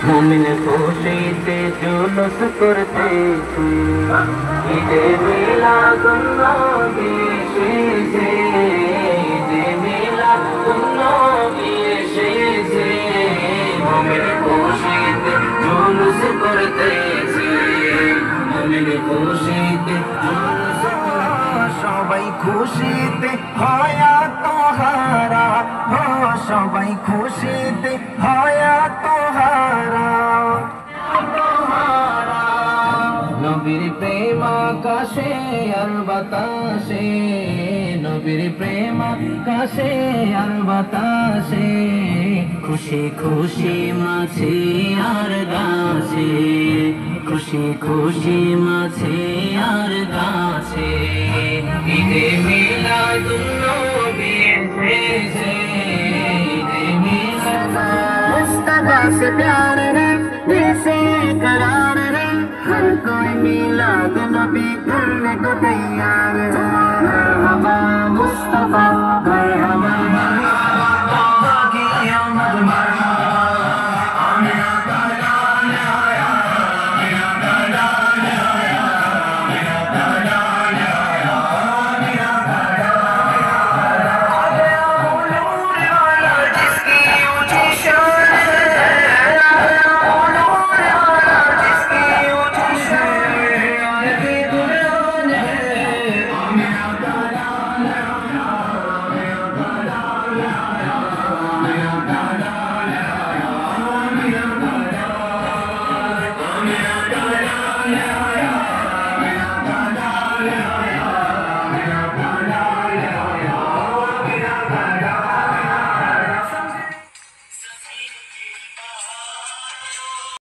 মুমিন খুশিতে জুলুস করতেছে, ঈদে মিলাদুন নবী এসেছে, ঈদে মিলাদুন নবী এসেছে। মুমিন খুশিতে জুলুস করতেছে, মুমিন খুশিতে জুলুস করতেছে। সবাই খুশিতে হয় তোহারা, ও সবাই খুশিতে হয় তোহারা। নবীর প্রেম আকাশে আর বাতাসে, নবীর প্রেম আকাশে আর বাতাসে, খুশি খুশি মাছে আর গাছে, খুশি খুশি মাছে আর গাছে। ঈদে মিলাদুন নবী এসেছে, ঈদে মিলাদুন मुस्तफा से प्यार रे, दिल से करार रे, हर कोई मिलाद नबी करने को तैयार है। मरहबा मुस्तफा, मरहबा